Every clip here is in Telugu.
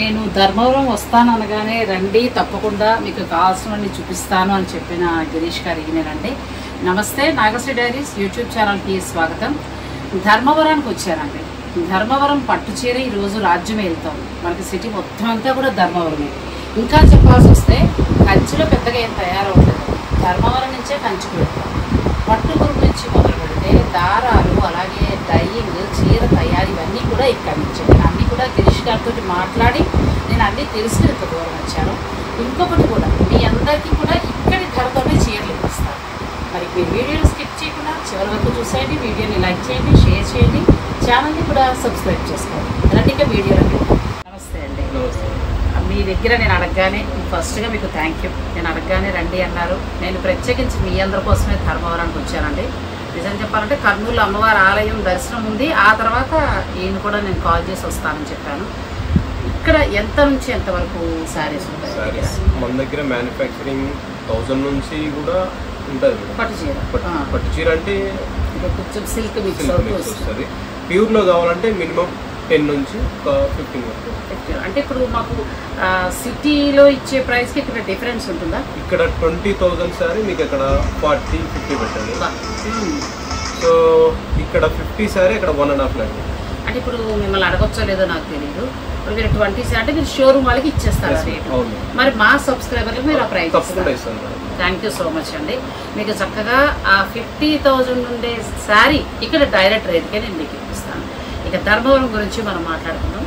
నేను ధర్మవరం వస్తాను అనగానే రండి తప్పకుండా మీకు కావాల్సినవన్నీ చూపిస్తాను అని చెప్పిన గిరీష్ గారికి నేనండి. నమస్తే, నాగశ్రీ డైరీస్ యూట్యూబ్ ఛానల్కి స్వాగతం. ధర్మవరానికి వచ్చానండి. ధర్మవరం పట్టు చీర ఈరోజు రాజ్యం వెళ్తాం. మనకి సిటీ మొత్తం అంతా కూడా ధర్మవరమే. ఇంకా చెప్పాల్సి వస్తే కంచిలో పెద్దగా ఏం తయారవుతుంది, ధర్మవరం నుంచే కంచికి వెళ్తాం. పట్టు గురించి నుంచి మొదలు పెడితే దారాలు, అలాగే డైయింగ్, చీర తయారీ ఇవన్నీ కూడా ఇక్కడి నుంచి. నేను అన్నీ కూడా గిరీష్ గారితో మాట్లాడి నేను అన్నీ తెలిసి ఇంత దూరం వచ్చాను. ఇంకొకటి కూడా మీ అందరికీ కూడా ఇక్కడి ధరతోనే చీరలు ఇప్పిస్తాను. మరి మీరు వీడియోని స్కిప్ చేయకుండా చివరి వరకు చూసేయండి. వీడియోని లైక్ చేయండి, షేర్ చేయండి, ఛానల్ని కూడా సబ్స్క్రైబ్ చేసుకోండి. అలాంటి వీడియోలు. నమస్తే అండి. మీ దగ్గర నేను అడగగానే ఫస్ట్గా మీకు థ్యాంక్ యూ. నేను అడగగానే రండి అన్నారు. నేను ప్రత్యేకించి మీ అందరి కోసమే ధర్మవరానికి వచ్చానండి. నిజం చెప్పాలంటే కర్నూలు అమ్మవారి ఆలయం దర్శనం ఉంది. ఆ తర్వాత ఈయన కూడా నేను కాల్ చేసి వస్తానని చెప్పాను. ఇక్కడ ఎంత నుంచి ఎంత వరకు శారీస్ ఉంటాయి? మన దగ్గర మ్యానుఫ్యాక్చరింగ్ 1000 నుంచి కూడా ఉంటుంది. పట్టు చీర, పట్టు చీర అంటే కొంచెం సిల్క్ మిక్స్ వస్తుంది. ప్యూర్లో కావాలంటే మినిమం 10 నుంచి 15 వరకు. అంటే ఇప్పుడు మాకు సిటీలో ఇచ్చే ప్రైస్కి ఇక్కడ డిఫరెన్స్ ఉంటుందా? ఇక్కడ 20,000 సారీ మీకు ఇక్కడ 40-50 పెట్టండి. సో ఇక్కడ 50 సారీ ఇక్కడ 1.5 lakh. అంటే ఇప్పుడు మిమ్మల్ని అడగొచ్చో లేదో నాకు తెలియదు. ఇప్పుడు మీరు 20 సారీ అంటే మీరు షోరూమ్ వాళ్ళకి ఇచ్చేస్తారు రేటు. మరి మా సబ్స్క్రైబర్లకు మీరు ఆ ప్రైస్ తప్పకుండా ఇస్తాను. థ్యాంక్ యూ సో మచ్ అండి. మీకు చక్కగా ఆ 50,000 ఉండే శారీ ఇక్కడ డైరెక్ట్ రేట్కే నేను మీకు ఇప్పిస్తాను. ఇక ధర్మవరం గురించి మనం మాట్లాడుకుందాం.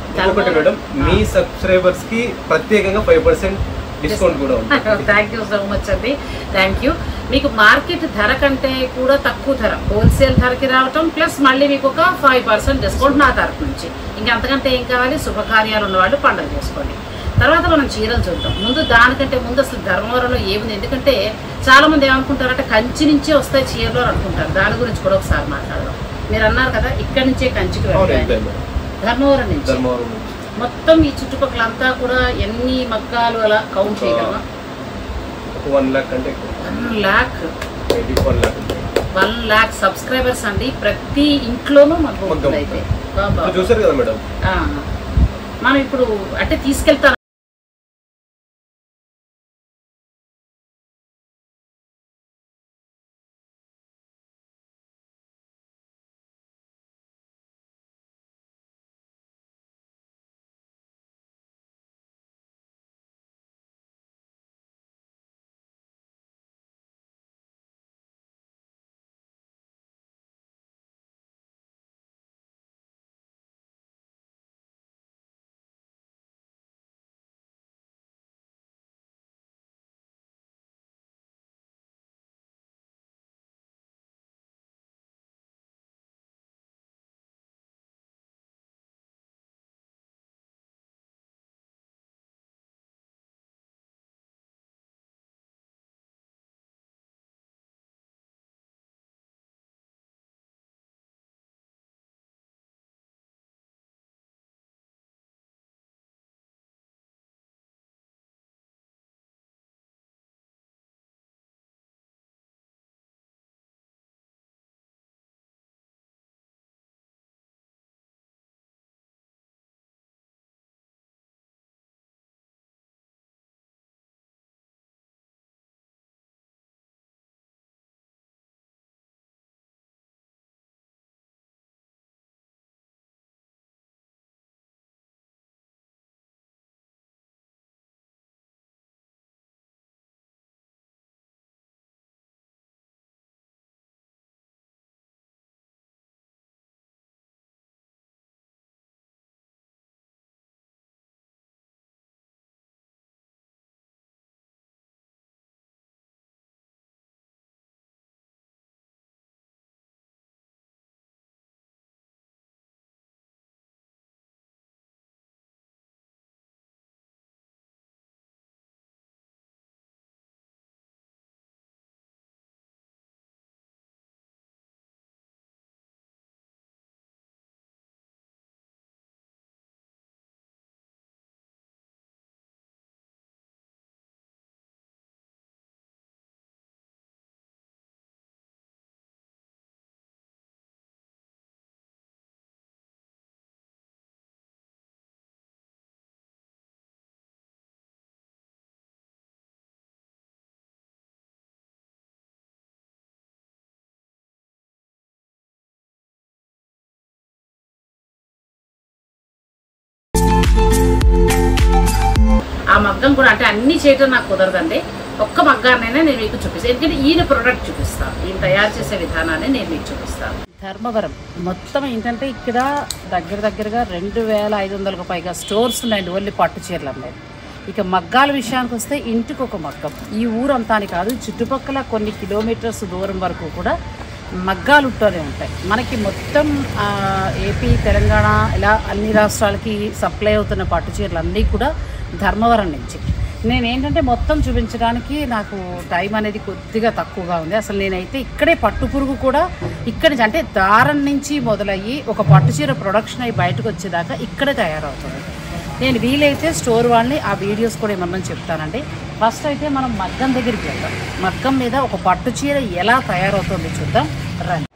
మేడం, మీ సబ్స్క్రైబర్స్ కి ప్రత్యేకంగా 5% డిస్కౌంట్ కూడా ఉంది. థ్యాంక్ యూ సో మచ్ అండి. Thank you. మీకు మార్కెట్ ధర కంటే కూడా తక్కువ ధర, హోల్సేల్ ధరకి రావటం, ప్లస్ మళ్ళీ మీకు ఒక 5% డిస్కౌంట్ నా తరఫు నుంచి. ఇంకా అంతకంటే ఏం కావాలి? శుభకార్యాలు ఉన్నవాళ్ళు పండుగ చేసుకోండి. తర్వాత మనం చీరలు చూద్దాం. ముందు దానికంటే ముందు అసలు ధర్మవరంలో ఏముంది? ఎందుకంటే చాలా మంది ఏమనుకుంటారంటే కంచి నుంచే వస్తాయి చీరలు అనుకుంటారు. దాని గురించి కూడా ఒకసారి మాట్లాడదాం. మీరు అన్నారు కదా ఇక్కడ నుంచే కంచికి ధర్మవరం నుంచి మొత్తం ఈ చుట్టుపక్కల అంతా కూడా ఎన్ని మగ్గాలు అలా కౌంట్ చేయగలమా? 1 lakh అంటే 1 lakh సబ్స్క్రైబర్స్ అండి. ప్రతి ఇంట్లోనూ మగ్గం అయితే చూసారు కదా మేడం. మనం ఇప్పుడు అంటే తీసుకెళ్తాను ఆ మగ్గం కూడా అంటే అన్ని చేయటం నాకు కుదరదండి. ఒక్క మగ్గాన్నైనా నేను మీకు చూపిస్తాను. ఎందుకంటే ఈయన ప్రోడక్ట్ చూపిస్తాను, ఈయన తయారు చేసే విధానాన్ని నేను మీకు చూపిస్తాను. ధర్మవరం మొత్తం ఏంటంటే ఇక్కడ దగ్గరగా 2500కు పైగా స్టోర్స్ ఉన్నాయండి ఓన్లీ పట్టు చీరలు అమ్మాయి. ఇక మగ్గాల విషయానికి వస్తే ఇంటికి ఒక మగ్గం. ఈ ఊరు అంతా అని కాదు, చుట్టుపక్కల కొన్ని కిలోమీటర్స్ దూరం వరకు కూడా మగ్గాలు ఉంటూనే ఉంటాయి. మనకి మొత్తం ఏపీ, తెలంగాణ ఇలా అన్ని రాష్ట్రాలకి సప్లై అవుతున్న పట్టు చీరలు అన్నీ కూడా ధర్మవరం నుంచి. నేనేంటంటే మొత్తం చూపించడానికి నాకు టైం అనేది కొద్దిగా తక్కువగా ఉంది. అసలు నేనైతే ఇక్కడే పట్టు పురుగు కూడా ఇక్కడి నుంచి అంటే దారం నుంచి మొదలయ్యి ఒక పట్టు చీర ప్రొడక్షన్ అయ్యి బయటకు వచ్చేదాకా ఇక్కడే తయారవుతుంది. నేను వీలైతే స్టోర్ వాళ్ళని ఆ వీడియోస్ కూడా ఏమన్నా చెప్తానండి. ఫస్ట్ అయితే మనం మగ్గం దగ్గరికి వెళ్దాం. మగ్గం మీద ఒక పట్టు చీర ఎలా తయారవుతుంది చూద్దాం రండి.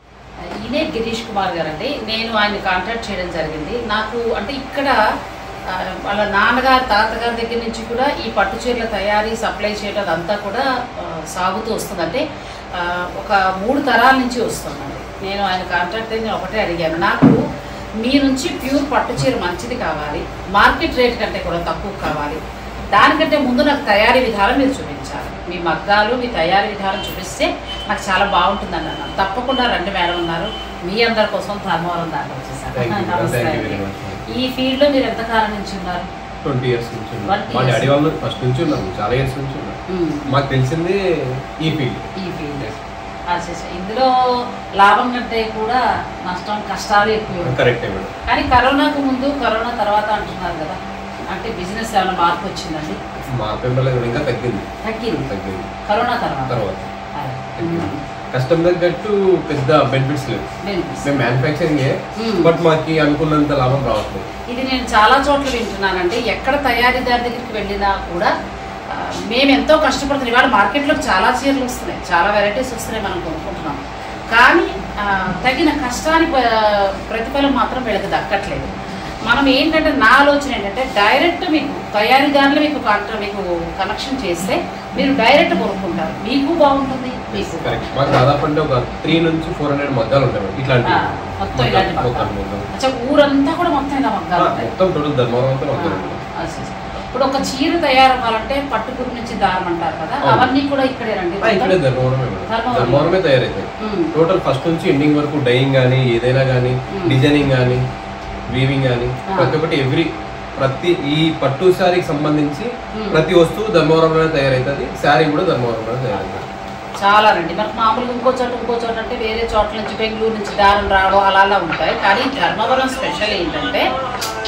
ఈయనే గిరీష్ కుమార్ గారు అండి. నేను ఆయన కాంటాక్ట్ చేయడం జరిగింది. నాకు అంటే ఇక్కడ వాళ్ళ నాన్నగారు తాతగారి దగ్గర నుంచి కూడా ఈ పట్టు చీరల తయారీ సప్లై చేయడం అదంతా కూడా సాగుతూ వస్తుంది. అంటే ఒక 3 తరాల నుంచి వస్తుందండి. నేను ఆయన కాంటాక్ట్ నేను ఒకటే అడిగాను, నాకు మీ నుంచి ప్యూర్ పట్టు చీర మంచిది కావాలి, మార్కెట్ రేట్ కంటే కూడా తక్కువ కావాలి, దానికంటే ముందు నాకు తయారీ విధానం మీరు చూపించాలి, మీ మగ్గాలు మీ తయారీ విధానం చూపిస్తే నాకు చాలా బాగుంటుందని అన్నాను. తప్పకుండా రండి మేడం ఉన్నారు. మీ అందరి కోసం ధర్మవరం దాకా వచ్చేసాను. నమస్తే. ఈ ఫీల్డ్ లో మీరు ఎంత కాలం నుంచి ఉన్నారు? 20 years నుంచి ఉన్నారు. మా డాడీ వాళ్ళు ఫస్ట్ నుంచి ఉన్నారు, చాలా ఇయర్స్ నుంచి ఉన్నారు. మాకు తెలిసింది ఈ ఫీల్డ్. ఇందులో లాభం కంటే కూడా నష్టం, కష్టాలు ఎక్కువ. కరెక్టే మేడం. కానీ కరోనాకు ముందు, కరోనా తర్వాత అంటున్నారు కదా, అంటే బిజినెస్ ఏమైనా మార్పు వచ్చిందండి? మార్పు ఇంకా తగ్గింది కరోనా తర్వాత కష్టం తగ్గట్టు పెద్ద బెనిఫిట్స్ లేవు. మేము మ్యానుఫ్యాక్చరింగ్ బట్ మాకు అనుకున్నంత లాభం రావట్లేదు. ఇది నేను చాలా చోట్ల వింటున్నానండి. ఎక్కడ తయారీదారి దగ్గరికి వెళ్ళినా కూడా మేము ఎంతో కష్టపడుతున్నాం. ఇవాళ మార్కెట్లో చాలా చీరలు వస్తున్నాయి, చాలా వెరైటీస్ వస్తున్నాయి, మనం కొనుక్కుంటున్నాం. కానీ తగిన కష్టానికి ప్రతిఫలం మాత్రం వీళ్ళకి దక్కట్లేదు. మనం ఏంటంటే నా ఆలోచన ఏంటంటే డైరెక్ట్ మీకు తయారీదారులు మీకు కనెక్షన్ చేస్తే మీరు డైరెక్ట్ కొనుక్కుంటారు, మీకు బాగుంటుంది. మీకు మాకు దాదాపు అంటే ఒక 300 నుంచి 400 మగ్గాలు ఉంటాయి ఇట్లాంటి మొత్తం ఇలాంటి మగ్గాలు. ఊరంతా కూడా మొత్తం ఇలా మగ్గాలు ఉంటాయి. మొత్తం టోటల్ ధర్మవరం. ఇప్పుడు ఒక చీర తయారవ్వాలంటే పట్టుపురు నుంచి దారం అంటారు కదా, అవన్నీ కూడా ఇక్కడేనండి? ఇక్కడే ధర్మవరమే తయారవుతాయి. టోటల్ ఫస్ట్ నుంచి ఎండింగ్ వరకు డైయింగ్ కానీ ఏదైనా కానీ డిజైనింగ్ కానీ వీవింగ్ కానీ ప్రతి ఒక్కటి ప్రతి ఈ పట్టు శారీకి సంబంధించి ప్రతి వస్తువు ధర్మవరంలోనే తయారవుతుంది. శారీ కూడా ధర్మవరంలోనే తయారవుతుంది. చాలా రండి. మనకు మామూలుగా ఇంకో చోట అంటే వేరే చోట్ల నుంచి బెంగళూరు నుంచి దారం రావడం అలా ఉంటాయి. కానీ ధర్మవరం స్పెషల్ ఏంటంటే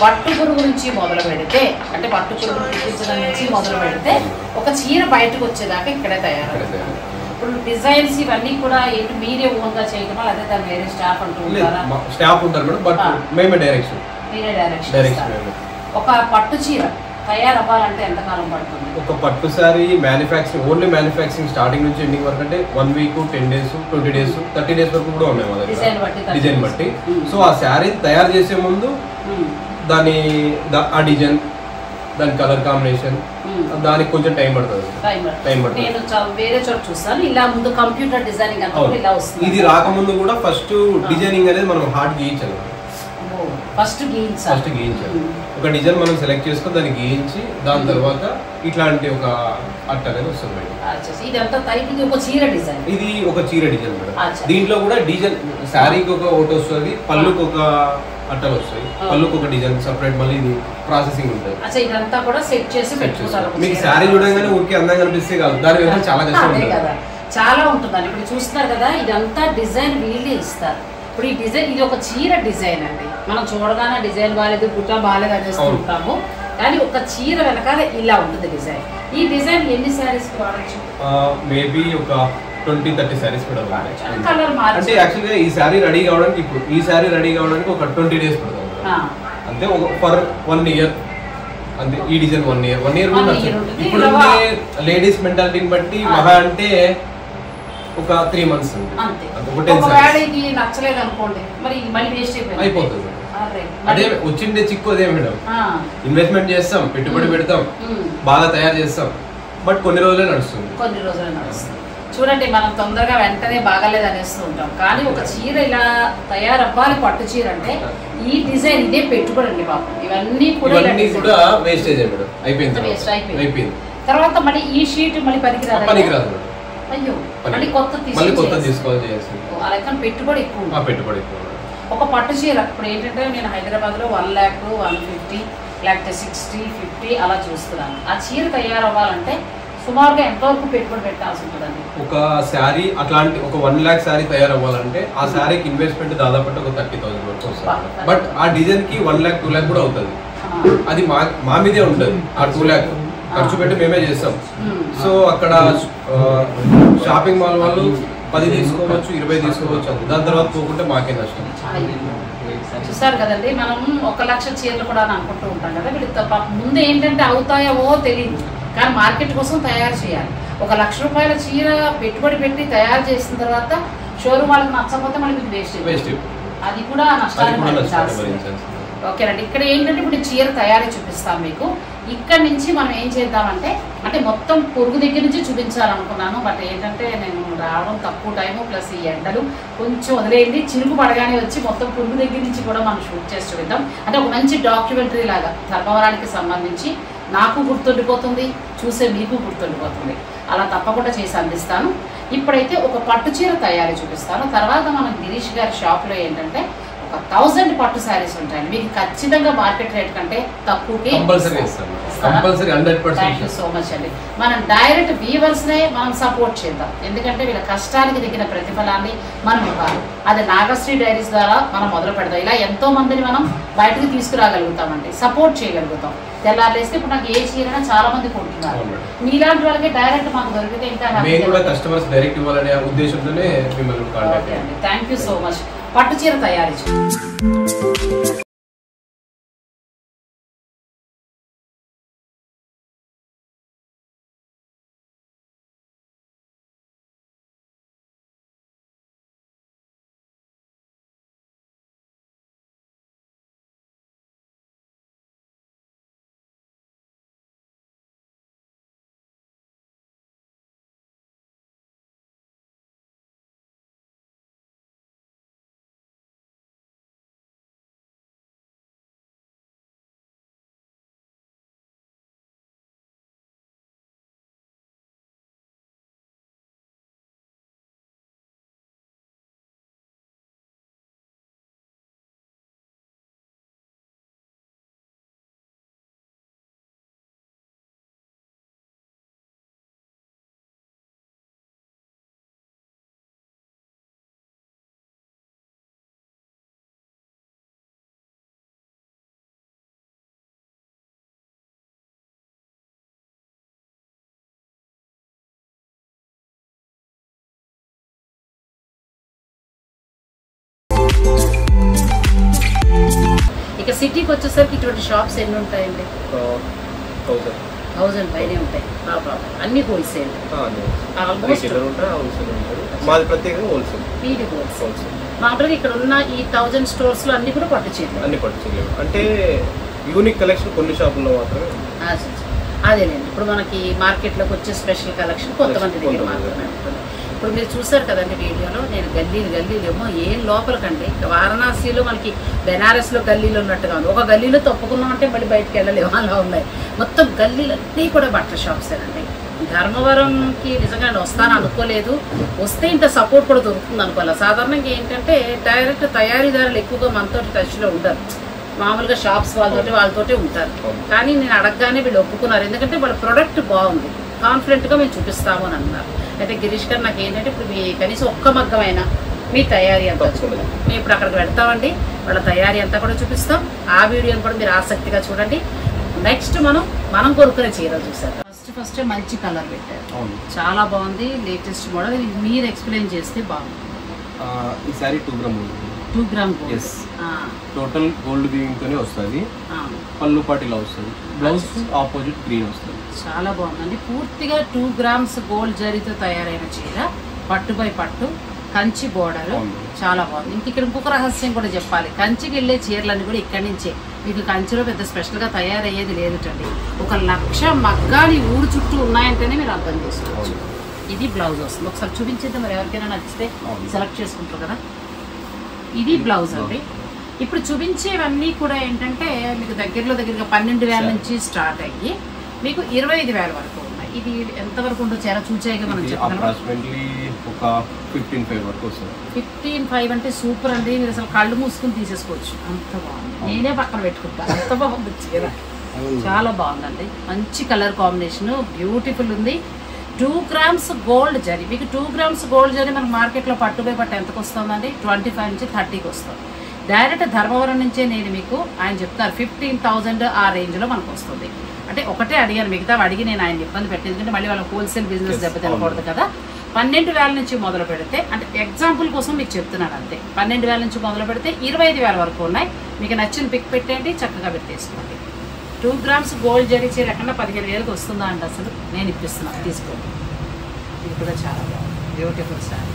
పట్టు పురుగు నుంచి మొదలు పెడితే, అంటే పట్టు పురుగు పుట్టించడం నుంచి మొదలు పెడితే ఒక చీర బయటకు వచ్చేదాకా ఇక్కడే తయారవుతుంది. ఇప్పుడు డిజైన్స్ ఇవన్నీ కూడా ఏంటి మీరే ఓన్గా చేయటమా, లేదా దాని వేరే స్టాఫ్ అంటూ ఉంటారా? స్టాఫ్ ఉంటారు మేడం, బట్ మేమే డైరెక్షన్. మీరే డైరెక్షన్. ఒక పట్టు చీర తయారవ్వాలంటే ఎంతకాలం పడుతుంది? ఒక పట్టు sorry manufacturing, only manufacturing starting నుంచి ఎండింగ్ వరకు అంటే 1 week, 10 days, 20 days, 30 days వరకు కూడా ఉన్నాయి మా దగ్గర డిజైన్ బట్టి. సో ఆ శారీ తయారు చేసే ముందు ఆ డిజైన్, దాని కలర్ కాంబినేషన్, దానికి కొంచెం టైం పడుతుంది. నేను వేరే చోట చూస్తాను, ఇలా ముందు కంప్యూటర్ డిజైనింగ్ ఇలా వస్తుంది. ఇది రాకముందు కూడా ఫస్ట్ డిజైనింగ్ అనేది మనం హార్డ్ గీయించాలి. ఫస్ట్ గీయించాలి. ఒక డిజైన్ మనం సెలెక్ట్ చేసుకొని దాన్ని గీయించి దాని తర్వాత ఇట్లాంటి ఒక అట్ట అనేది వస్తుంది. ఇది ఒక చీర డిజైన్ మేడం. దీంట్లో కూడా డిజైన్ శారీకి ఒక ఒకటి వస్తుంది, పళ్ళుకి ఒక అట్టలు వస్తాయి, పళ్ళుకి ఒక డిజైన్ సపరేట్, మళ్ళీ ఇది ప్రాసెసింగ్ ఉంటుంది. మీకు శారీ చూడగానే ఊరికి అందంగా కనిపిస్తే కాదు, దాని మీద చాలా కష్టం ఉంటుంది, చాలా ఉంటుందండి. ఇప్పుడు చూస్తున్నారు కదా, ఇదంతా డిజైన్ వీళ్ళే ఇస్తారు. ఇప్పుడు ఈ డిజైన్, ఇది ఒక చీర డిజైన్ అండి. మనం చూడగానే డిజైన్ బాగాలేదు, గుట్ట బాగాలేదు అనేసుకుంటాము, కానీ ఒక చీర వెనకాల ఇలా ఉంటుంది డిజైన్. ఈ డిజైన్ ఎన్ని శారీస్ వాడచ్చు? మేబీ ఒక 20-30 శారీస్ కూడా అంటే యాక్చువల్గా ఈ శారీ రెడీ కావడానికి, ఇప్పుడు ఈ శారీ రెడీ కావడానికి ఒక 20 days పడుతుంది అంతే. ఫర్ 1 year అంతే. ఈ డిజైన్ 1 year ఇప్పుడు లేడీస్ మెంటాలిటీని బట్టి మహా అంటే ఒక 3 months అయిపోతుంది. అదే వచ్చిండే చిక్కు అదే మేడం, ఇన్వెస్ట్మెంట్ చేస్తాం, పెట్టుబడి పెడతాం, బాగా తయారు చేస్తాం, బట్ కొన్ని రోజులే నడుస్తుంది. చూడండి మనం తొందరగా వెంటనే బాగాలేదు అనేస్తూ ఉంటాం, కానీ ఒక చీర ఇలా తయారవ్వాలి పట్టు చీర అంటే ఈ డిజైన్ ఇదే పెట్టుబడి అండి పాపం. ఇవన్నీ కూడా వేస్టేజ్ అయిపోయింది. తర్వాత మళ్ళీ ఈ షీట్ మళ్ళీ పనికిరాదు. అయ్యో మళ్ళీ కొత్త తీసుకోవాలి. అలా పెట్టుబడి ఎక్కువ. ఒక పట్టు చీర ఇప్పుడు ఏంటంటే నేను హైదరాబాద్లో 1 lakh 150 లేకపోతే 60 50 అలా చూస్తున్నాను. ఆ చీర తయారవ్వాలంటే సుమారుగా ఎంతవరకు పెట్టుబడి పెట్టాల్సి ఉంటుందండి? ఒక శారీ అట్లాంటి ఒక 1 lakh శారీ తయారవ్వాలంటే ఆ శారీకి ఇన్వెస్ట్మెంట్ దాదాపు ఒక 30,000 వరకు వస్తుంది. బట్ ఆ డిజైన్ కి 1 lakh 2 lakh కూడా అవుతుంది. అది మా మీదే ఉంటుంది. ఆ 2 lakh ఖర్చు పెట్టి మేమే చేస్తాం. సో అక్కడ షాపింగ్ మాల్ వాళ్ళు 10 తీసుకోవచ్చు, 20 తీసుకోవచ్చు. దాని తర్వాత పోకుంటే మాకే నష్టం. చూసారు కదండి, మనం 1 లక్ష చీరలు కూడా అనుకుంటూ ఉంటాం కదా. వీళ్ళు ముందు ఏంటంటే అవుతాయో తెలియదు, కానీ మార్కెట్ కోసం తయారు చేయాలి. 1 లక్ష రూపాయల చీర పెట్టుబడి పెట్టి తయారు చేసిన తర్వాత షోరూమ్ వాళ్ళకి నచ్చకపోతే మళ్ళీ మీకు వేస్ట్, అది కూడా నష్టాలు. ఓకేనండి. ఇక్కడ ఏంటంటే ఇప్పుడు చీర తయారీ చూపిస్తాం మీకు. ఇక్కడ నుంచి మనం ఏం చేద్దామంటే అంటే మొత్తం పొరుగు దగ్గర నుంచి చూపించాలనుకున్నాను. బట్ ఏంటంటే నేను రావడం తక్కువ టైము, ప్లస్ ఈ ఎండలు కొంచెం వదిలేయండి. చిరుగు పడగానే వచ్చి మొత్తం పొరుగు దగ్గర నుంచి కూడా మనం షూట్ చేసి చూద్దాం. అంటే ఒక మంచి డాక్యుమెంటరీ లాగా ధర్మవరానికి సంబంధించి నాకు గుర్తుండిపోతుంది, చూసే మీకు గుర్తుండిపోతుంది. అలా తప్పకుండా చేసి అందిస్తాను. ఇప్పుడైతే ఒక పట్టు చీర తయారీ చూపిస్తాను. తర్వాత మనం గిరీష్ గారి షాప్లో ఏంటంటే ఒక 1000 పట్టు శారీస్ ఉంటాయండి. మీకు ఖచ్చితంగా మార్కెట్ రేట్ కంటే తక్కువకి. థ్యాంక్ యూ సో మచ్ అండి. మనం డైరెక్ట్ వీవర్స్ నే మనం సపోర్ట్ చేద్దాం, ఎందుకంటే వీళ్ళ కష్టానికి తగిన ప్రతిఫలాన్ని మనం ఇవ్వాలి. అది నాగశ్రీ డైరీస్ ద్వారా మనం మొదలు పెడదాం. ఇలా ఎంతో మందిని మనం బయటకు తీసుకురాగలుగుతామండి, సపోర్ట్ చేయగలుగుతాం. తెల్లారేస్తే ఇప్పుడు నాకు ఏ చీరైనా చాలా మంది కొంటున్నారు. మీలాంటి వాళ్ళకి డైరెక్ట్ మాకు దొరికితే ఇంకా థ్యాంక్ యూ సో మచ్. పట్టు చీర తయారీ ఇక సిటీకి వచ్చేసరికి ఇటువంటి షాప్స్ ఎన్ని ఉంటాయండి? 1000 పైనే ఉంటాయి. అన్ని హోల్సేల్, మామూలుగా ఇక్కడ ఉన్న ఈ 1000 స్టోర్స్ లో అన్ని కూడా పట్టు చీరలు. అంటే యూనిక్ కలెక్షన్ కొన్ని షాపుల్లో మాత్రమే. అదేనండి, ఇప్పుడు మనకి మార్కెట్ లోకి వచ్చే స్పెషల్ కలెక్షన్ కొంతమంది దగ్గర మాత్రమే ఉంటుంది. ఇప్పుడు మీరు చూసారు కదండి వీడియోలో, నేను గల్లీలు ఏమో ఏం లోపలికండి. వారణాసిలో మనకి బెనారస్లో గల్లీలు ఉన్నట్టుగా ఉంది. ఒక గల్లీలో తప్పుకున్నామంటే మళ్ళీ బయటకు వెళ్ళలేము, అలా ఉన్నాయి. మొత్తం గల్లీలన్నీ కూడా బట్టల షాప్సేనండి. ధర్మవరంకి నిజంగా వస్తాను అనుకోలేదు, వస్తే ఇంత సపోర్ట్ కూడా దొరుకుతుంది అనుకోవాలి. సాధారణంగా ఏంటంటే డైరెక్ట్ తయారీదారులు ఎక్కువగా మనతో టచ్లో ఉండరు, మామూలుగా షాప్స్ వాళ్ళతోటే ఉంటారు. కానీ నేను అడగగానే వీళ్ళు ఒప్పుకున్నారు, ఎందుకంటే వాళ్ళ ప్రొడక్ట్ బాగుంది, కాన్ఫిడెంట్గా మేము చూపిస్తాము అని అన్నారు. అయితే గిరీష్ గారు నాకు ఏంటంటే ఇప్పుడు మీ కనీసం ఒక్క మగ్గమైనా మీ తయారీ అంతా చూడాలి. మేము ఇప్పుడు అక్కడికి వెళ్తామండి, వాళ్ళ తయారీ అంతా కూడా చూపిస్తాం. ఆ వీడియోని కూడా మీరు ఆసక్తిగా చూడండి. నెక్స్ట్ మనం కొనుక్కునే చీర చూసారు. ఫస్ట్ మంచి కలర్ పెట్టారు, చాలా బాగుంది, లేటెస్ట్ మోడల్. మీరు ఎక్స్ప్లెయిన్ చేస్తే బాగుంది. ఈ sorry 2 gram 2 gram total gold weaving తోనే వస్తుంది. పళ్ళు పాటు ఇలా వస్తుంది, బ్లౌజ్ ఆపోజిట్ గ్రీన్ వస్తుంది. చాలా బాగుందండి. పూర్తిగా 2 గ్రామ్స్ గోల్డ్ జరీతో తయారైన చీర, పట్టు బై పట్టు, కంచి బోర్డర్, చాలా బాగుంది. ఇక్కడ ఇంకొక రహస్యం కూడా చెప్పాలి, కంచికి వెళ్ళే చీరలన్నీ కూడా ఇక్కడి నుంచే. మీకు కంచిలో పెద్ద స్పెషల్ గా తయారయ్యేది లేదుటండి. 1 లక్ష మగ్గాలు ఊరు చుట్టూ ఉన్నాయంటేనే మీరు అర్థం చేసుకోవచ్చు. ఇది బ్లౌజ్ వస్తుంది. ఒకసారి చూపించేద్దాం, మరి ఎవరికైనా నచ్చితే సెలెక్ట్ చేసుకుంటారు కదా. ఇది బ్లౌజ్ అండి. ఇప్పుడు చూపించేవన్నీ కూడా ఏంటంటే మీకు దగ్గరగా 12,000 నుంచి స్టార్ట్ అయ్యి మీకు 25,000 వరకు ఉన్నాయి. ఇది ఎంతవరకు ఉండొచ్చు ఎలా చూచాయిగా మనం చెప్పగలం. 15,500 అంటే సూపర్ అండి. మీరు అసలు కళ్ళు మూసుకుని తీసేసుకోవచ్చు, అంత బాగుంది. నేనే పక్కన పెట్టుకుంటాను, అంత బాగుంది చీర. చాలా బాగుందండి, మంచి కలర్ కాంబినేషన్, బ్యూటిఫుల్ ఉంది. 2 grams గోల్డ్ జరీ. మీకు 2 grams గోల్డ్ జరీ మనకు మార్కెట్లో పట్టుపై పట్టు ఎంతకు వస్తుందండి? 25 నుంచి 30కి వస్తుంది. డైరెక్ట్ ధర్మవరం నుంచే నేను మీకు ఆయన చెప్తారు 15,000 ఆ రేంజ్లో మనకు వస్తుంది. అంటే ఒకటే అడిగాను, మిగతా అడిగి నేను ఆయన ఇబ్బంది పెట్టేది, ఎందుకంటే మళ్ళీ వాళ్ళ హోల్సేల్ బిజినెస్ దెబ్బతినకూడదు కదా. 12,000 నుంచి మొదలు పెడితే, అంటే ఎగ్జాంపుల్ కోసం మీకు చెప్తున్నాను అంతే, 12,000 నుంచి మొదలు పెడితే 25,000 వరకు ఉన్నాయి. మీకు నచ్చిన పిక్ పెట్టండి, చక్కగా పెట్టేసుకోండి. 2 grams గోల్డ్ జరీ చీర ఎక్కడ 15,000కి వస్తుందా అండి? అసలు నేను ఇప్పిస్తున్నాను, తీసుకోండి. ఇది కూడా చాలా బాగుంది, బ్యూటిఫుల్ శారీ.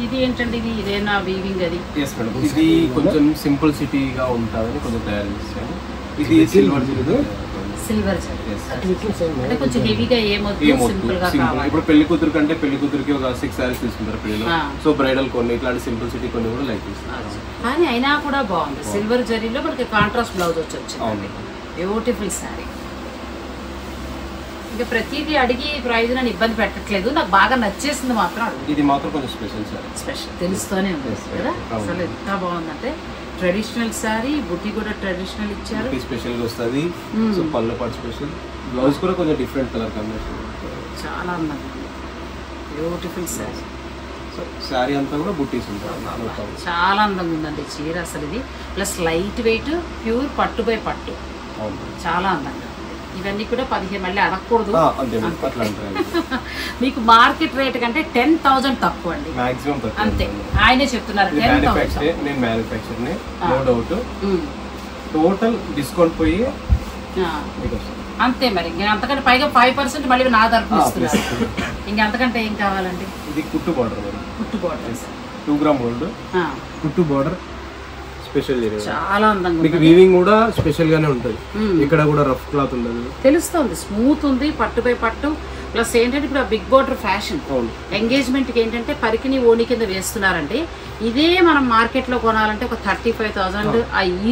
ఇది ఏంటండి? ఇదేనా వీవింగ్? అది ఇది కొంచెం సింపుల్ సిటీగా ఉంటుందని కొంచెం తయారు చేస్తాను. ఇది సిల్వర్ జరీ. అంటే కొంచెం హెవీగా ఏమొద్దు, సింపుల్ గా కావాలి. ఇప్పుడు పెళ్లి కూతురు కంటే పెళ్లి కూతురికి ఒక 6 sarees తీసుకుంటారు పిల్లలు. సో బ్రైడల్ కొన్ని ఇట్లాంటి సింపుల్ సిటీ కొన్ని కూడా లైక్ చేస్తారు. కానీ అయినా కూడా బాగుంది. సిల్వర్ జరీలో మనకి కాంట్రాస్ట్ బ్లౌజ్ వచ్చింది, బ్యూటిఫుల్ శారీ. ఇంకా ప్రతిదీ అడిగి ప్రైజ్ నన్ను ఇబ్బంది పెట్టట్లేదు, నాకు బాగా నచ్చేసింది మాత్రం. ఇది మాత్రం కొంచెం స్పెషల్ సారీ, స్పెషల్ తెలుస్తూనే ఉంది కదా. అసలు ఎంత బాగుందంటే ట్రెడిషనల్ శారీ, బుట్టి కూడా ట్రెడిషనల్ ఇచ్చారు, స్పెషల్ గా వస్తుంది. సో పళ్ళు పాటు స్పెషల్, బ్లౌజ్ కూడా కొంచెం డిఫరెంట్ కలర్ కాంబినేషన్, చాలా అందంగా ఉంది, బ్యూటిఫుల్ శారీ. సో శారీ అంతా కూడా బుట్టీస్ ఉంటాయి, చాలా అందంగా ఉందండి చీర అసలు. ఇది ప్లస్ లైట్ వెయిట్, ప్యూర్ పట్టు బై పట్టు, చాలా అందంగా. ఇవన్నీ కూడా 15, మళ్ళీ అడగకూడదు. మీకు మార్కెట్ రేట్ కంటే 10,000 తక్కువ అండి, అంతే. ఆయనే చెప్తున్నారు 10,000. నో డౌట్, టోటల్ డిస్కౌంట్ పోయి అంతే. మరి ఇంకా అంతకంటే పైగా 5% మళ్ళీ నా తరఫున ఇస్తున్నారు. ఇంకా అంతకంటే ఏం కావాలండి? ఇది కుట్టు బార్డర్, కుట్టు బార్డర్ 2 gram గోల్డ్ కుట్టు బార్డర్, స్పెషల్. చాలా అందంగా మీకు వీవింగ్ కూడా స్పెషల్ గానే ఉంటుంది, ఇక్కడ కూడా రఫ్ క్లాత్ ఉండదు, తెలుస్తుంది, స్మూత్ ఉంది, పట్టు బై పట్టు. ప్లస్ ఏంటంటే ఇప్పుడు బిగ్ బార్డర్ ఫ్యాషన్ ఎంగేజ్మెంట్ కి ఏంటంటే పరికిని ఓణి కింద వేస్తున్నారంటే, ఇదే మనం మార్కెట్ లో కొనాలంటే ఒక 35,000